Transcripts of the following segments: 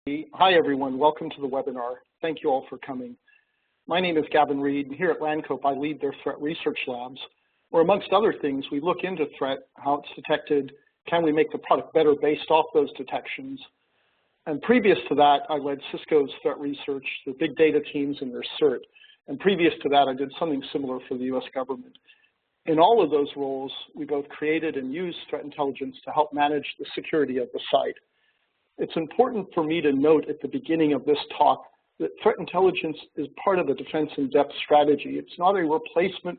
Hi, everyone. Welcome to the webinar. Thank you all for coming. My name is Gavin Reid, and here at Lancope, I lead their threat research labs, where amongst other things, we look into threat, how it's detected, can we make the product better based off those detections. And previous to that, I led Cisco's threat research, the big data teams and their CERT. And previous to that, I did something similar for the US government. In all of those roles, we both created and used threat intelligence to help manage the security of the site. It's important for me to note at the beginning of this talk that threat intelligence is part of a defense in-depth strategy. It's not a replacement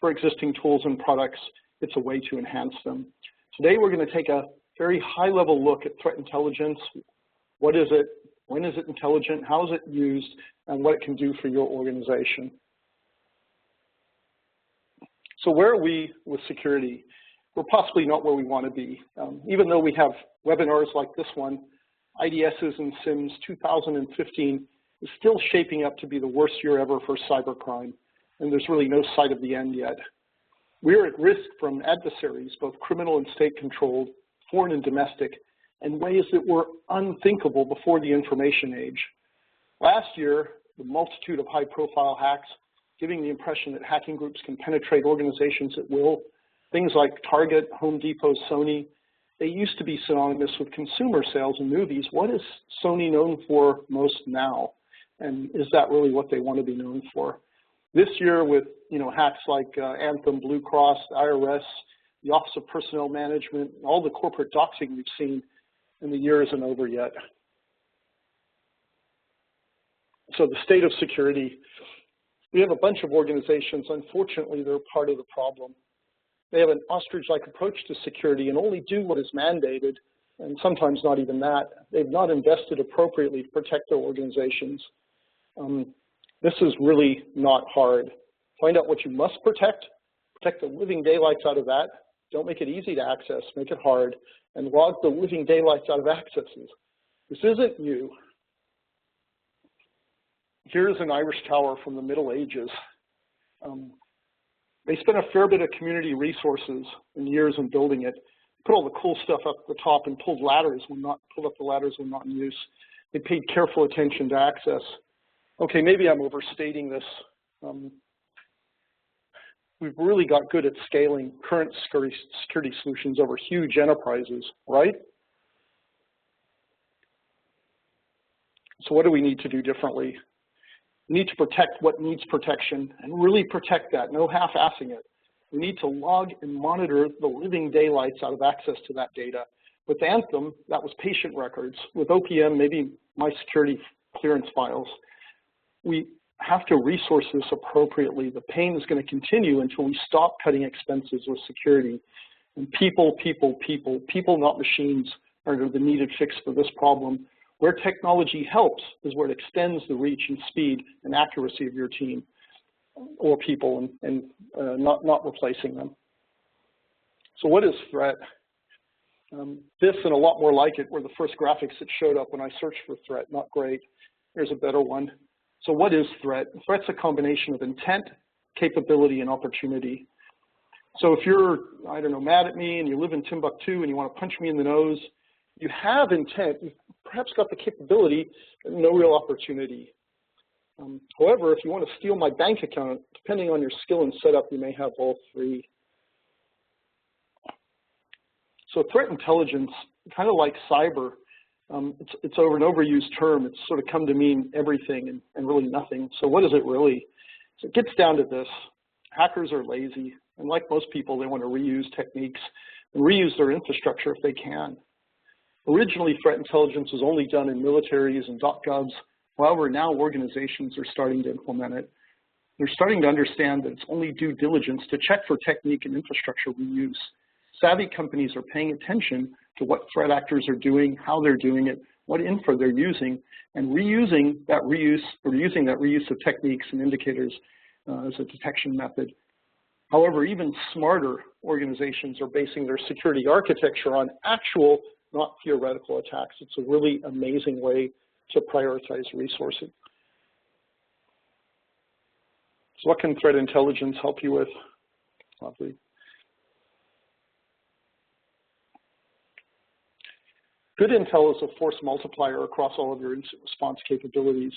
for existing tools and products. It's a way to enhance them. Today, we're going to take a very high-level look at threat intelligence. What is it? When is it intelligent? How is it used? And what it can do for your organization. So where are we with security? We're possibly not where we want to be. Even though we have webinars like this one, IDSs and SIMs 2015 is still shaping up to be the worst year ever for cybercrime, and there's really no sight of the end yet. We're at risk from adversaries, both criminal and state-controlled, foreign and domestic, in ways that were unthinkable before the information age. Last year, the multitude of high-profile hacks, giving the impression that hacking groups can penetrate organizations at will. Things like Target, Home Depot, Sony, they used to be synonymous with consumer sales and movies. What is Sony known for most now? And is that really what they want to be known for? This year with hacks like Anthem, Blue Cross, IRS, the Office of Personnel Management, all the corporate doxing we've seen, and the year isn't over yet. So the state of security, we have a bunch of organizations, unfortunately, they're part of the problem. They have an ostrich-like approach to security and only do what is mandated, and sometimes not even that. They've not invested appropriately to protect their organizations. This is really not hard. Find out what you must protect the living daylights out of that. Don't make it easy to access, make it hard, and log the living daylights out of accesses. This isn't new. Here's an Irish tower from the Middle Ages. They spent a fair bit of community resources and years in building it, put all the cool stuff up at the top and pulled up the ladders when not in use. They paid careful attention to access. Okay, maybe I'm overstating this. We've really got good at scaling current security solutions over huge enterprises, right? So what do we need to do differently? We need to protect what needs protection and really protect that, no half-assing it. We need to log and monitor the living daylights out of access to that data. With Anthem, that was patient records. With OPM, maybe my security clearance files. We have to resource this appropriately. The pain is going to continue until we stop cutting expenses with security. And people, not machines, are the needed fix for this problem. Where technology helps is where it extends the reach and speed and accuracy of your team or people and not replacing them. So what is threat? This and a lot more like it were the first graphics that showed up when I searched for threat. Not great. Here's a better one. So what is threat? Threat's a combination of intent, capability, and opportunity. So if you're, I don't know, mad at me and you live in Timbuktu and you want to punch me in the nose, you have intent, you've perhaps got the capability, and no real opportunity. However, if you want to steal my bank account, depending on your skill and setup, you may have all three. So threat intelligence, kind of like cyber, it's an overused term. It's sort of come to mean everything and really nothing. So what is it really? So it gets down to this. Hackers are lazy, and like most people, they want to reuse techniques and reuse their infrastructure if they can. Originally, threat intelligence was only done in militaries and .govs. However, now organizations are starting to implement it. They're starting to understand that it's only due diligence to check for technique and infrastructure reuse. Savvy companies are paying attention to what threat actors are doing, how they're doing it, what info they're using, and using that reuse of techniques and indicators as a detection method. However, even smarter organizations are basing their security architecture on actual, not theoretical attacks. It's a really amazing way to prioritize resources. So what can threat intelligence help you with? Lovely. Good intel is a force multiplier across all of your incident response capabilities.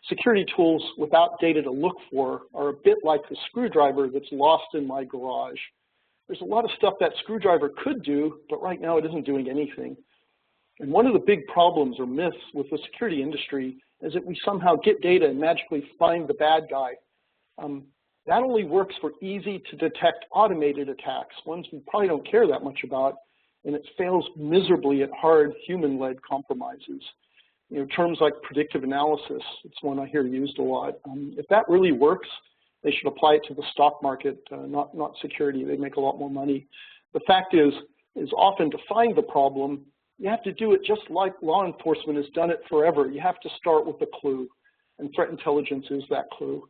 Security tools without data to look for are a bit like the screwdriver that's lost in my garage. There's a lot of stuff that screwdriver could do, but right now it isn't doing anything. And one of the big problems or myths with the security industry is that we somehow get data and magically find the bad guy. That only works for easy to detect automated attacks, ones we probably don't care that much about, and it fails miserably at hard human-led compromises. You know, terms like predictive analysis, it's one I hear used a lot. If that really works, they should apply it to the stock market, not security. They'd make a lot more money. The fact is often to find the problem, you have to do it just like law enforcement has done it forever. You have to start with a clue, and threat intelligence is that clue.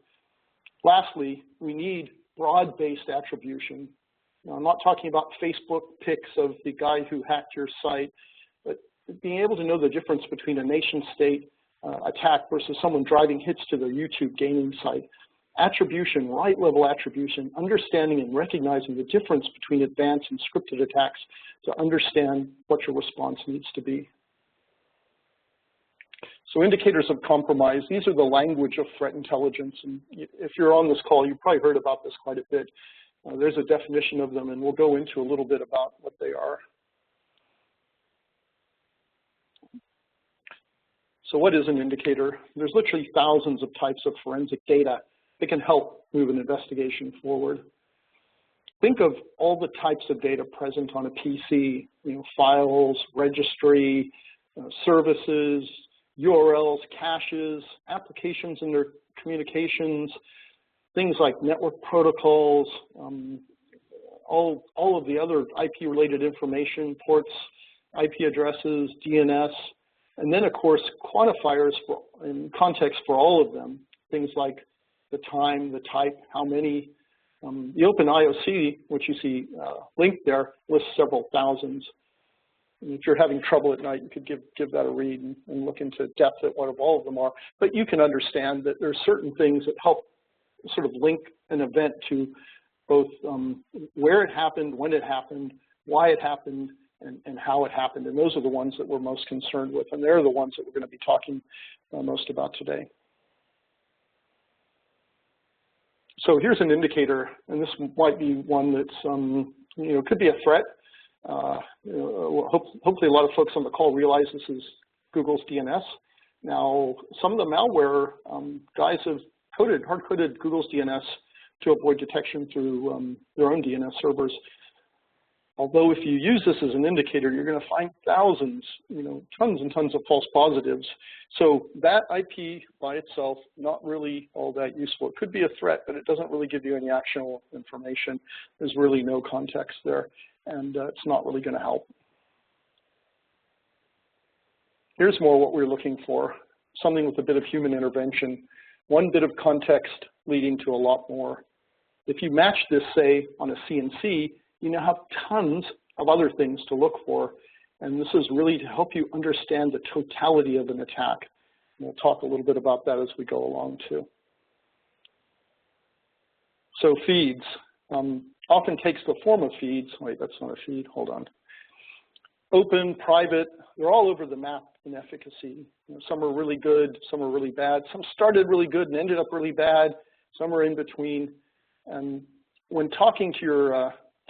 Lastly, we need broad-based attribution. Now, I'm not talking about Facebook pics of the guy who hacked your site, but being able to know the difference between a nation-state attack versus someone driving hits to their YouTube gaming site. Attribution, right-level attribution, understanding and recognizing the difference between advanced and scripted attacks to understand what your response needs to be. So indicators of compromise, these are the language of threat intelligence. And if you're on this call, you've probably heard about this quite a bit. There's a definition of them, and we'll go into a little bit about what they are. So what is an indicator? There's literally thousands of types of forensic data that can help move an investigation forward. Think of all the types of data present on a PC, you know, files, registry, services, URLs, caches, applications and their communications, things like network protocols, all of the other IP-related information, ports, IP addresses, DNS, and then, of course, quantifiers in context for all of them, things like the time, the type, how many. The Open IOC, which you see linked there, lists several thousands. And if you're having trouble at night, you could give that a read and look into depth at what all of them are. But you can understand that there are certain things that help sort of link an event to both where it happened, when it happened, why it happened, and how it happened. And those are the ones that we're most concerned with. And they're the ones that we're going to be talking most about today. So here's an indicator, and this might be one that's, you know, could be a threat. Hopefully a lot of folks on the call realize this is Google's DNS. Now, some of the malware guys have hard-coded Google's DNS to avoid detection through their own DNS servers. Although if you use this as an indicator, you're going to find thousands, you know, tons and tons of false positives. So that IP by itself, not really all that useful. It could be a threat, but it doesn't really give you any actionable information. There's really no context there, and it's not really going to help. Here's more what we're looking for, something with a bit of human intervention. One bit of context leading to a lot more. If you match this, say, on a CNC, you now have tons of other things to look for. And this is really to help you understand the totality of an attack. And we'll talk a little bit about that as we go along too. So feeds often takes the form of feeds. Wait, that's not a feed, hold on. Open, private, they're all over the map in efficacy. You know, some are really good, some are really bad. Some started really good and ended up really bad. Some are in between. And when talking to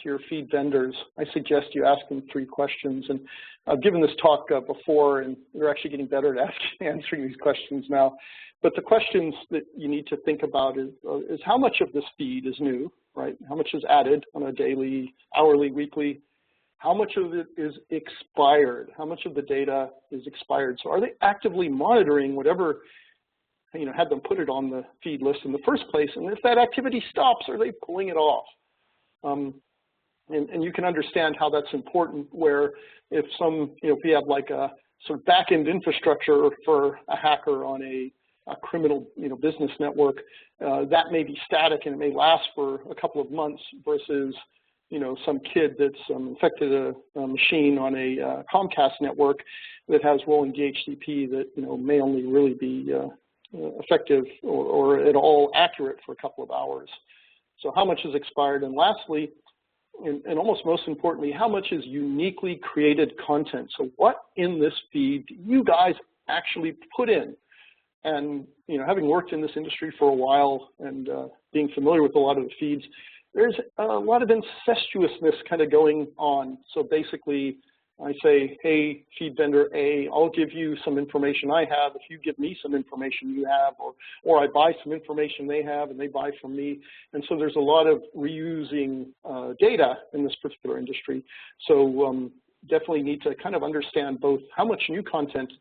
your feed vendors, I suggest you ask them 3 questions. And I've given this talk before, and they're actually getting better at answering these questions now. But the questions that you need to think about is how much of this feed is new, right? How much is added on a daily, hourly, weekly? How much of it is expired? How much of the data is expired? So are they actively monitoring whatever, you know, had them put it on the feed list in the first place? And if that activity stops, are they pulling it off? And you can understand how that's important, where if if you have like a sort of back-end infrastructure for a hacker on a criminal, business network, that may be static and it may last for a couple of months versus, some kid that's infected a machine on a Comcast network that has rolling DHCP that, may only really be effective or at all accurate for a couple of hours. So how much is expired? And lastly, and almost most importantly, how much is uniquely created content? So what in this feed do you guys actually put in? And, you know, having worked in this industry for a while and being familiar with a lot of the feeds, there's a lot of incestuousness kind of going on. So basically, I say, hey, feed vendor A, I'll give you some information I have if you give me some information you have, or I buy some information they have and they buy from me. And so there's a lot of reusing data in this particular industry. So definitely need to kind of understand both how much new content,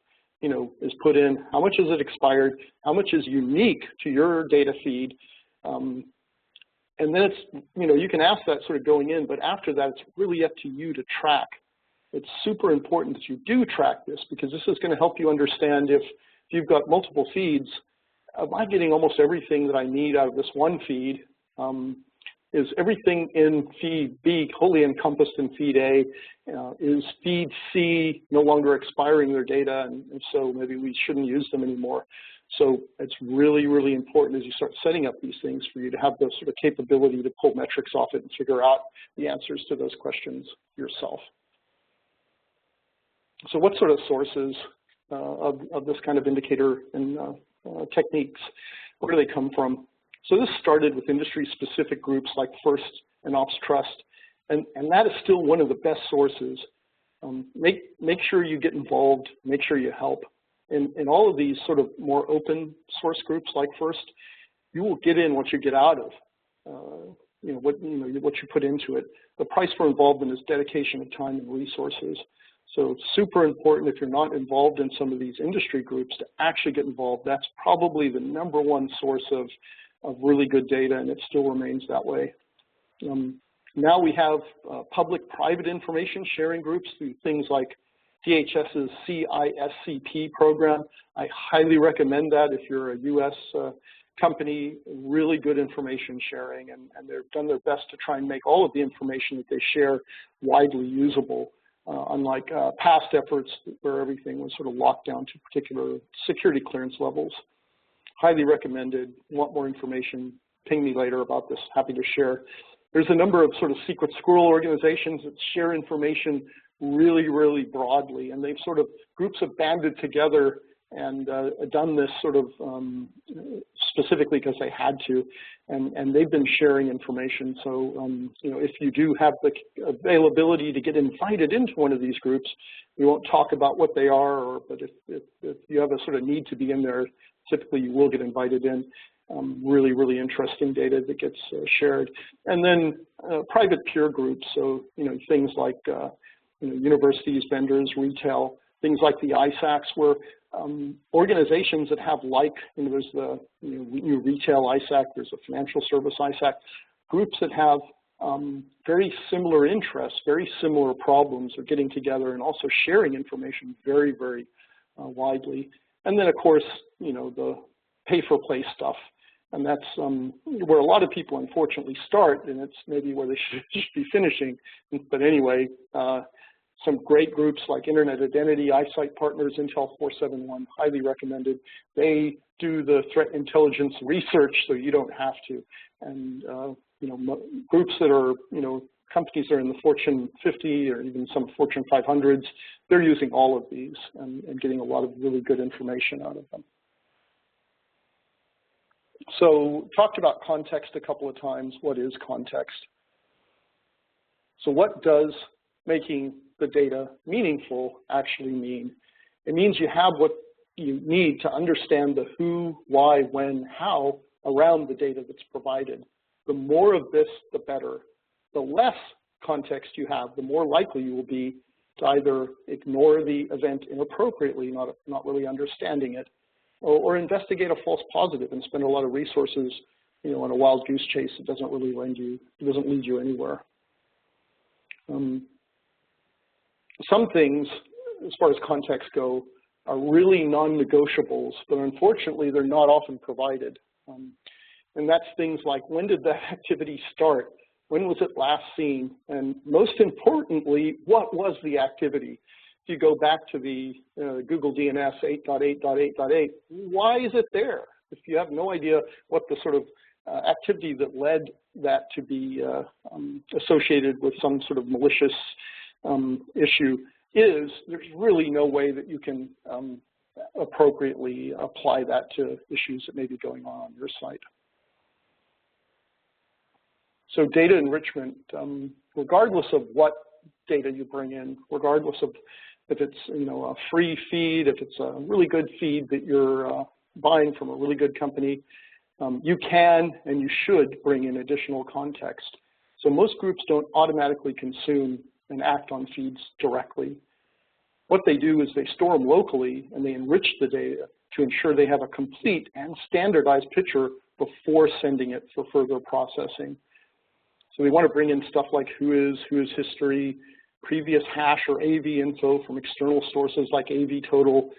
you know, is put in, how much is it expired, how much is unique to your data feed. And then it's, you know, you can ask that sort of going in, but after that, it's really up to you to track. It's super important that you do track this, because this is going to help you understand if you've got multiple feeds, am I getting almost everything that I need out of this one feed? Is everything in feed B wholly encompassed in feed A? Is feed C no longer expiring their data, and so maybe we shouldn't use them anymore? So it's really, really important as you start setting up these things for you to have the sort of capability to pull metrics off it and figure out the answers to those questions yourself. So what sort of sources of this kind of indicator and techniques, where do they come from? So this started with industry-specific groups like FIRST and Ops Trust, and that is still one of the best sources. Make sure you get involved, make sure you help. In all of these sort of more open source groups like FIRST, you will get in what you get out of, what you put into it. The price for involvement is dedication of time and resources. So it's super important if you're not involved in some of these industry groups to actually get involved. That's probably the #1 source of really good data, and it still remains that way. Now we have public-private information sharing groups through things like DHS's CISCP program. I highly recommend that if you're a US company. Really good information sharing, and they've done their best to try and make all of the information that they share widely usable. Unlike past efforts where everything was sort of locked down to particular security clearance levels. Highly recommended. Want more information, ping me later about this, happy to share. There's a number of sort of secret squirrel organizations that share information really, really broadly, and they've sort of, groups have banded together and done this sort of specifically because they had to, and they've been sharing information. So, if you do have the availability to get invited into one of these groups, we won't talk about what they are, but if you have a sort of need to be in there, typically you will get invited in. Really, really interesting data that gets shared. And then private peer groups, so, things like, universities, vendors, retail, things like the ISACs, where organizations that have there's the new retail ISAC, there's a financial service ISAC, groups that have very similar interests, very similar problems are getting together and also sharing information very, very widely. And then, of course, the pay-for-play stuff. And that's where a lot of people, unfortunately, start, and it's maybe where they should be finishing. But anyway, some great groups like Internet Identity, Eyesight Partners, Intel 471, highly recommended. They do the threat intelligence research so you don't have to. And, groups that are, companies that are in the Fortune 50 or even some Fortune 500s, they're using all of these and getting a lot of really good information out of them. So talked about context a couple of times. What is context? So what does making the data meaningful actually mean? It means you have what you need to understand the who, why, when, how around the data that's provided. The more of this, the better. The less context you have, the more likely you will be to either ignore the event inappropriately, not really understanding it, or investigate a false positive and spend a lot of resources, on a wild goose chase that doesn't really lead you anywhere. Some things, as far as context go, are really non-negotiables, but unfortunately they're not often provided. And that's things like, when did that activity start? When was it last seen? And most importantly, what was the activity? If you go back to the Google DNS 8.8.8.8, why is it there? If you have no idea what the sort of activity that led that to be associated with some sort of malicious issue is there's really no way that you can appropriately apply that to issues that may be going on your site. So data enrichment, regardless of what data you bring in, regardless of if it's a free feed, if it's a really good feed that you're buying from a really good company, you can and you should bring in additional context. So most groups don't automatically consume and act on feeds directly. What they do is they store them locally and they enrich the data to ensure they have a complete and standardized picture before sending it for further processing. So they want to bring in stuff like who is history, previous hash or AV info from external sources like AV Total,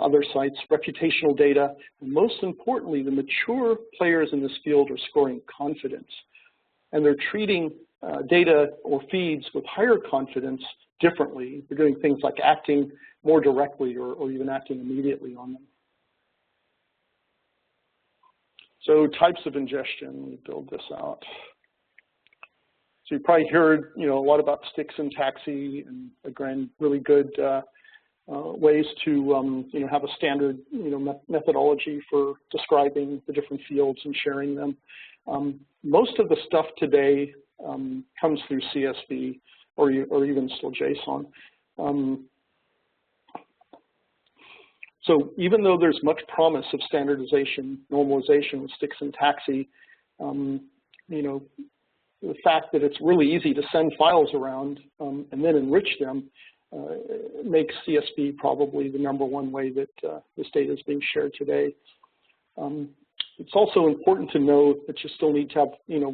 other sites, reputational data, and most importantly, the mature players in this field are scoring confidence. And they're treating data or feeds with higher confidence differently. They're doing things like acting more directly or even acting immediately on them. So types of ingestion, let me build this out. So you probably heard a lot about sticks and taxi, and again, really good ways to have a standard methodology for describing the different fields and sharing them. Most of the stuff today comes through CSV or even still JSON. So even though there's much promise of standardization, normalization with sticks and taxi, the fact that it's really easy to send files around and then enrich them makes CSV probably the #1 way that this data is being shared today. It's also important to know that you still need to have,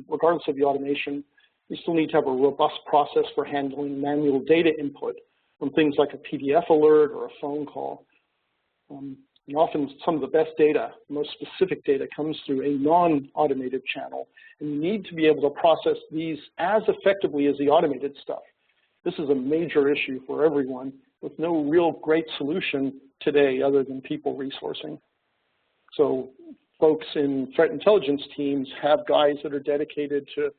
regardless of the automation, you still need to have a robust process for handling manual data input from things like a PDF alert or a phone call. And often some of the best data, most specific data, comes through a non-automated channel. And you need to be able to process these as effectively as the automated stuff. This is a major issue for everyone with no real great solution today other than people resourcing. So folks in threat intelligence teams have guys that are dedicated to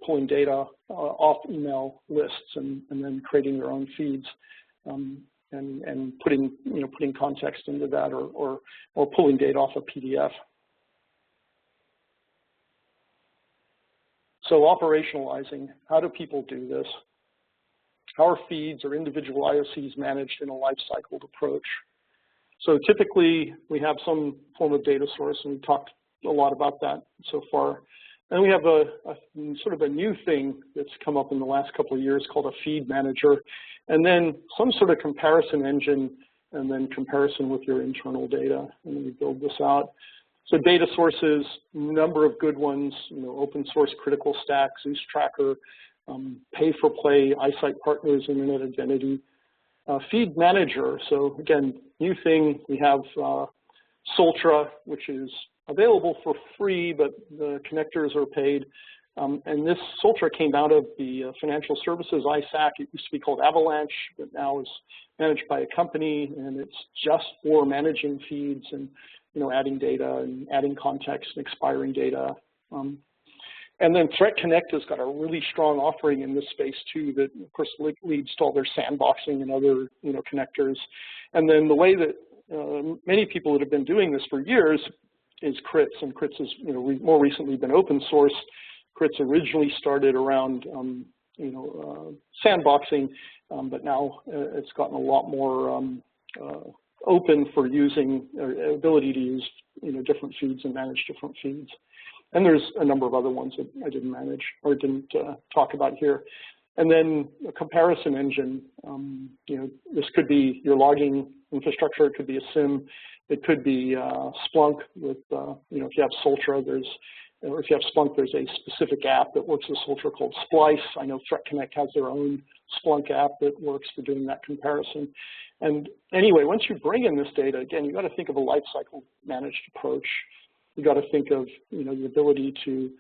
pulling data off email lists and then creating their own feeds. And putting context into that or pulling data off a PDF. So operationalizing, how do people do this? How are feeds or individual IOCs managed in a life-cycled approach? So typically we have some form of data source, and we've talked a lot about that so far. And we have a sort of a new thing that's come up in the last couple of years called a feed manager, and then some sort of comparison engine, and then comparison with your internal data. And then we build this out. So data sources, number of good ones, open source Critical Stack, Zeus Tracker, Pay for Play, iSight Partners, Internet Identity. Feed manager, so again, new thing, we have Soltra, which is available for free, but the connectors are paid. And this Soltra came out of the financial services ISAC. It used to be called Avalanche, but now is managed by a company, and it's just for managing feeds and adding data and adding context and expiring data. And then Threat Connect has got a really strong offering in this space too that, of course, leads to all their sandboxing and other connectors. And then the way that many people that have been doing this for years is CRITS, and CRITS has more recently been open source. CRITS originally started around sandboxing, but now it's gotten a lot more open for using ability to use different feeds and manage different feeds. And there's a number of other ones that I didn't manage or didn't talk about here. And then a comparison engine, this could be your logging infrastructure, it could be a SIM, it could be Splunk with, if you have Soltra, or if you have Splunk, there's a specific app that works with Soltra called Splice. I know Threat Connect has their own Splunk app that works for doing that comparison. And anyway, once you bring in this data, again, you've got to think of a lifecycle managed approach. You've got to think of, the ability to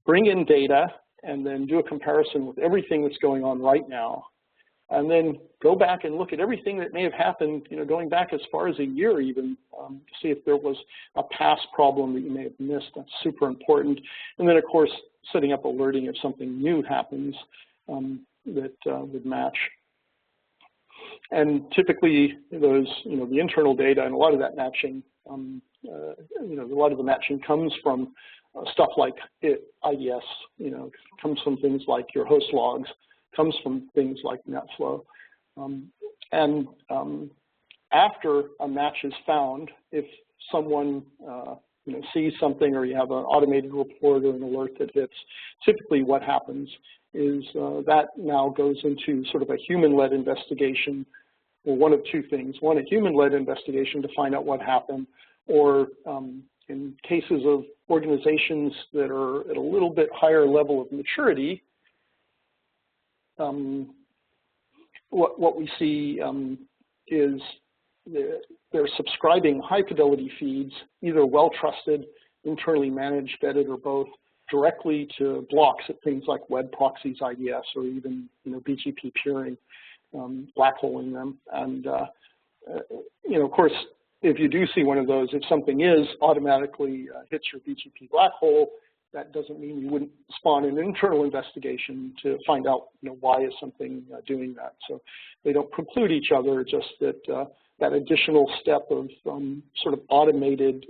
bring in data and then do a comparison with everything that's going on right now, and then go back and look at everything that may have happened, going back as far as a year even, to see if there was a past problem that you may have missed. That's super important. And then, of course, setting up alerting if something new happens that would match. And typically, those, the internal data and a lot of that matching, a lot of the matching comes from stuff like IDS, comes from things like your host logs, comes from things like NetFlow. After a match is found, if someone sees something or you have an automated report or an alert that hits, typically what happens is that now goes into sort of a human-led investigation, or one of two things. One, a human-led investigation to find out what happened, or in cases of organizations that are at a little bit higher level of maturity, what we see is they're subscribing high-fidelity feeds, either well-trusted, internally managed, vetted, or both, directly to blocks at things like web proxies, IDS, or even BGP peering, black holing them. And of course, if you do see one of those, if something is automatically hits your BGP black hole, that doesn't mean you wouldn't spawn an internal investigation to find out why is something doing that. So they don't preclude each other, just that that additional step of sort of automated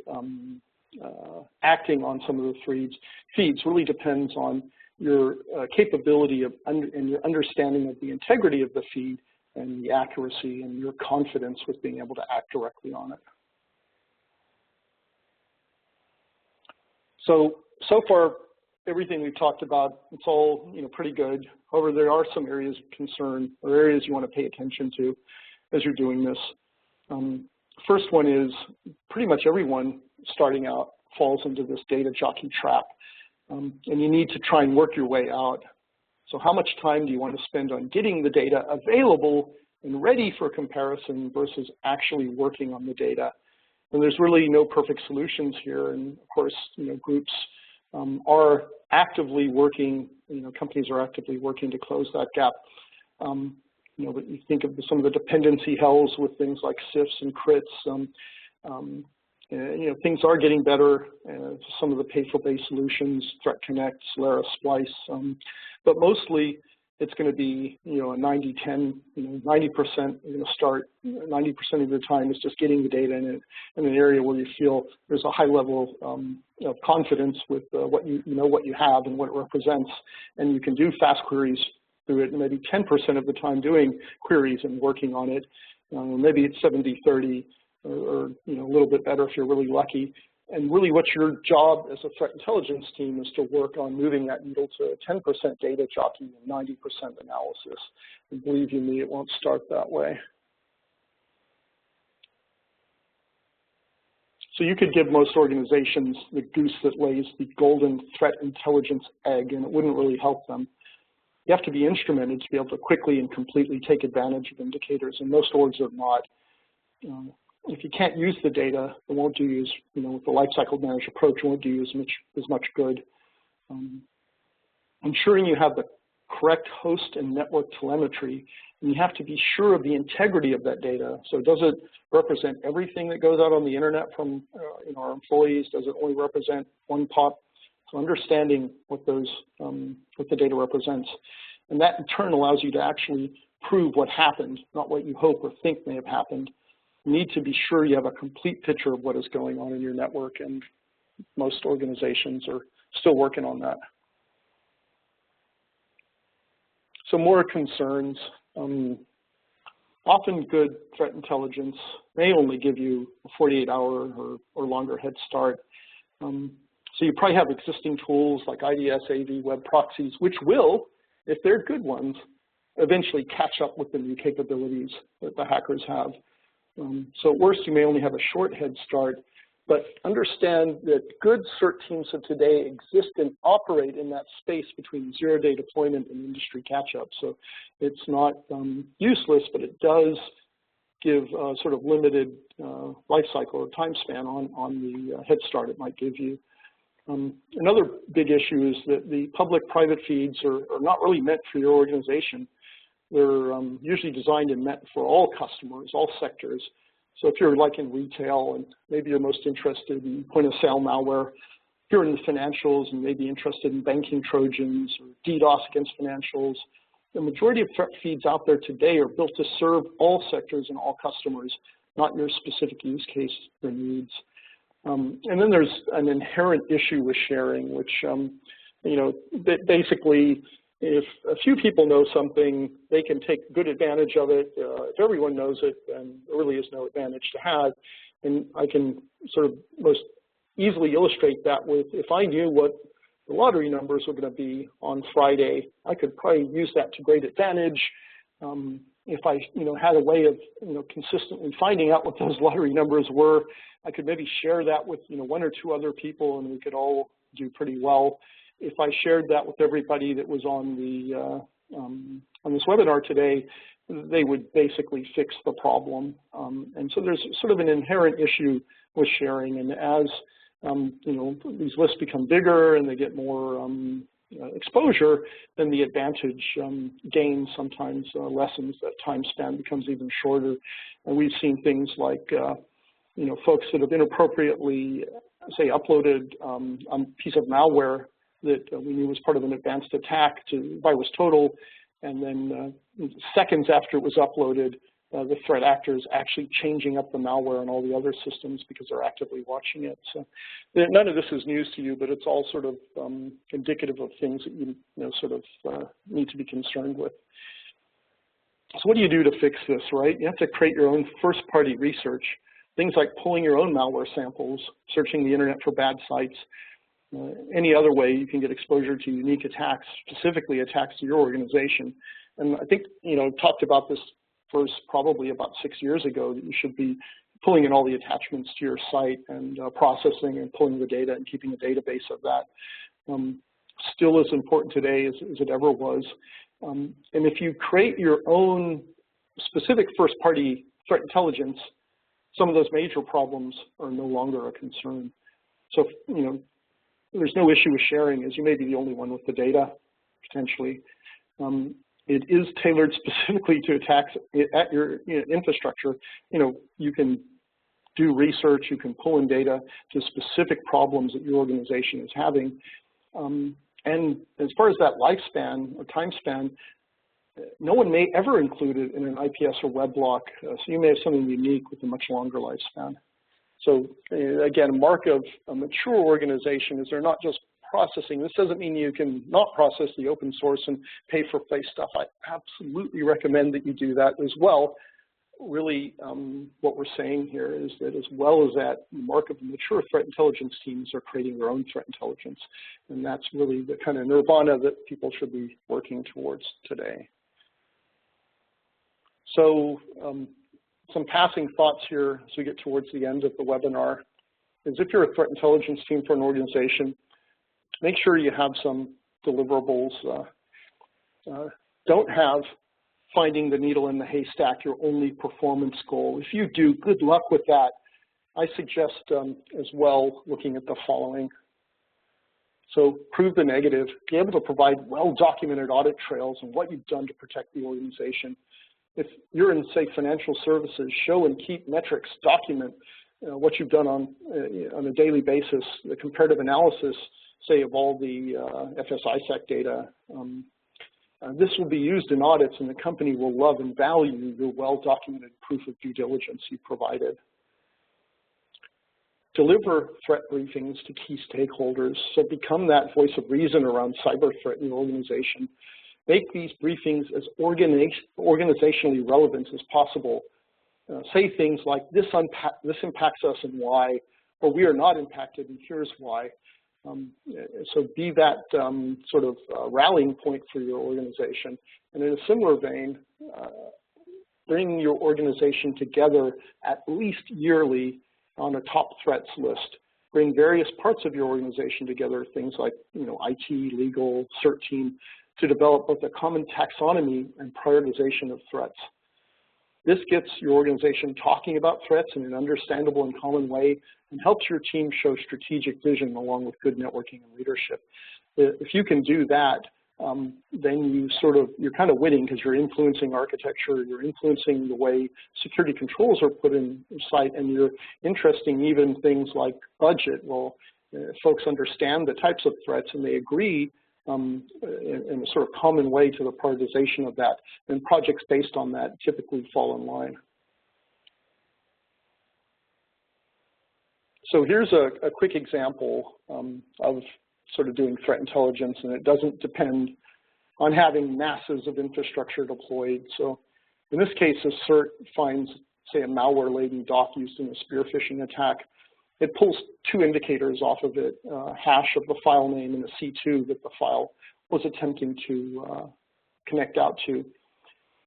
acting on some of the feeds really depends on your capability of and your understanding of the integrity of the feed and the accuracy and your confidence with being able to act directly on it. So far, everything we've talked about, it's all pretty good. However, there are some areas of concern or areas you want to pay attention to as you're doing this. First one is pretty much everyone starting out falls into this data jockey trap, and you need to try and work your way out. So how much time do you want to spend on getting the data available and ready for comparison versus actually working on the data? And there's really no perfect solutions here. And of course, groups are actively working, companies are actively working to close that gap. But you think of some of the dependency hells with things like CIFs and crits. Things are getting better. Some of the pay-for-base solutions, Threat Connect, Solaris, Splice, but mostly it's going to be a 90-10. 90% you're going to start. 90% of your time is just getting the data in an area where you feel there's a high level of confidence with what you have and what it represents, and you can do fast queries through it. Maybe 10% of the time doing queries and working on it. Maybe it's 70-30. Or a little bit better if you're really lucky. And really what your job as a threat intelligence team is to work on moving that needle to 10% data jockey and 90% analysis. And believe you me, it won't start that way. So you could give most organizations the goose that lays the golden threat intelligence egg, and it wouldn't really help them. You have to be instrumented to be able to quickly and completely take advantage of indicators, and most orgs are not. If you can't use the data, it won't do you, with the lifecycle managed approach, it won't do you as much good. Ensuring you have the correct host and network telemetry, and you have to be sure of the integrity of that data. So does it represent everything that goes out on the internet from our employees? Does it only represent one pop? So understanding what the data represents. And that in turn allows you to actually prove what happened, not what you hope or think may have happened. You need to be sure you have a complete picture of what is going on in your network, and most organizations are still working on that. So more concerns. Often good threat intelligence may only give you a 48-hour or longer head start. So you probably have existing tools like IDS, AV, web proxies, which will, if they're good ones, eventually catch up with the new capabilities that the hackers have. So at worst, you may only have a short head start, but understand that good CERT teams of today exist and operate in that space between zero-day deployment and industry catch-up. So it's not useless, but it does give a sort of limited life cycle or time span on the head start it might give you. Another big issue is that the public-private feeds are not really meant for your organization. They're usually designed and meant for all customers, all sectors. So if you're like in retail and maybe you're most interested in point of sale malware, if you're in the financials and maybe interested in banking Trojans or DDoS against financials, the majority of threat feeds out there today are built to serve all sectors and all customers, not your specific use case or needs. And then there's an inherent issue with sharing, which, you know, basically, if a few people know something, they can take good advantage of it. If everyone knows it, then there really is no advantage to have. And I can sort of most easily illustrate that with, if I knew what the lottery numbers were going to be on Friday, I could probably use that to great advantage. If I, you know, had a way of, you know, consistently finding out what those lottery numbers were, I could maybe share that with, you know, 1 or 2 other people, and we could all do pretty well. If I shared that with everybody that was on this webinar today, they would basically fix the problem. And so there's sort of an inherent issue with sharing, and as you know, these lists become bigger and they get more exposure, then the advantage gain sometimes lessens. That time span becomes even shorter. And we've seen things like, you know, folks that have inappropriately, say, uploaded a piece of malware that we knew was part of an advanced attack to VirusTotal, and then seconds after it was uploaded, the threat actor is actually changing up the malware on all the other systems because they're actively watching it. So none of this is news to you, but it's all sort of indicative of things that you know, sort of need to be concerned with. So what do you do to fix this, right? You have to create your own first-party research. Things like pulling your own malware samples, searching the internet for bad sites, any other way you can get exposure to unique attacks, specifically attacks to your organization. And I think, you know, talked about this first probably about 6 years ago, that you should be pulling in all the attachments to your site and processing and pulling the data and keeping a database of that. Still as important today as it ever was. And if you create your own specific first-party threat intelligence, some of those major problems are no longer a concern. So, you know, there's no issue with sharing, as you may be the only one with the data, potentially. It is tailored specifically to attacks at your infrastructure. You know, you can do research, you can pull in data to specific problems that your organization is having. And as far as that lifespan or time span, no one may ever include it in an IPS or web block, so you may have something unique with a much longer lifespan. So again, a mark of a mature organization is they're not just processing. This doesn't mean you can not process the open source and pay for play stuff. I absolutely recommend that you do that as well. Really, what we're saying here is that as well as that, the mark of mature threat intelligence teams are creating their own threat intelligence. And that's really the kind of nirvana that people should be working towards today. So some passing thoughts here as we get towards the end of the webinar is, if you're a threat intelligence team for an organization, make sure you have some deliverables. Don't have finding the needle in the haystack your only performance goal. If you do, good luck with that. I suggest as well looking at the following. So prove the negative. Be able to provide well-documented audit trails on what you've done to protect the organization. If you're in, say, financial services, show and keep metrics, document what you've done on a daily basis, the comparative analysis, say, of all the FSISAC data. This will be used in audits, and the company will love and value your well-documented proof of due diligence you provided. Deliver threat briefings to key stakeholders, so become that voice of reason around cyber threat in your organization. Make these briefings as organizationally relevant as possible. Say things like, this impacts us and why, or we are not impacted and here's why. So be that sort of rallying point for your organization. And in a similar vein, bring your organization together at least yearly on a top threats list. Bring various parts of your organization together, things like, you know, IT, legal, CERT team, to develop both a common taxonomy and prioritization of threats. This gets your organization talking about threats in an understandable and common way, and helps your team show strategic vision along with good networking and leadership. If you can do that, then you're kind of winning because you're influencing architecture, you're influencing the way security controls are put in sight, and you're interesting even things like budget. Well, folks understand the types of threats and they agree in a sort of common way to the prioritization of that, and projects based on that typically fall in line. So here's a quick example of sort of doing threat intelligence, and it doesn't depend on having masses of infrastructure deployed. So in this case, a CERT finds, say, a malware-laden doc used in a spear phishing attack. It pulls two indicators off of it, a hash of the file name and a C2 that the file was attempting to connect out to.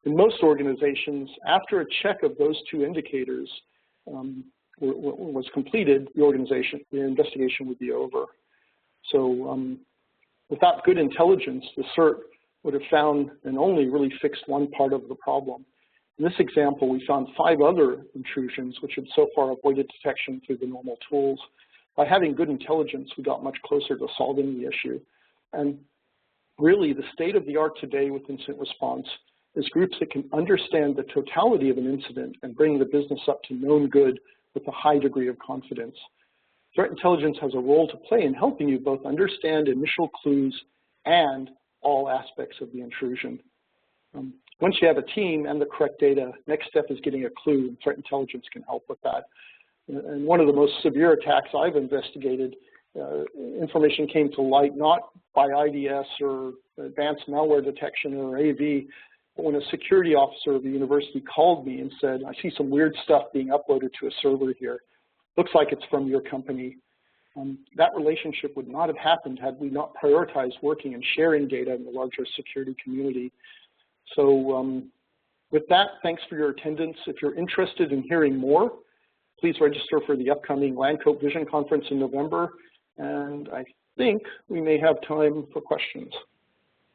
In most organizations, after a check of those two indicators was completed, the investigation would be over. So without good intelligence, the CERT would have found and only really fixed one part of the problem. In this example, we found 5 other intrusions which had so far avoided detection through the normal tools. By having good intelligence, we got much closer to solving the issue. And really, the state of the art today with incident response is groups that can understand the totality of an incident and bring the business up to known good with a high degree of confidence. Threat intelligence has a role to play in helping you both understand initial clues and all aspects of the intrusion. Once you have a team and the correct data, next step is getting a clue, and threat intelligence can help with that. And one of the most severe attacks I've investigated, information came to light not by IDS or advanced malware detection or AV, but when a security officer of the university called me and said, I see some weird stuff being uploaded to a server here. Looks like it's from your company. That relationship would not have happened had we not prioritized working and sharing data in the larger security community. So with that, thanks for your attendance. If you're interested in hearing more, please register for the upcoming Lancope Vision Conference in November. And I think we may have time for questions.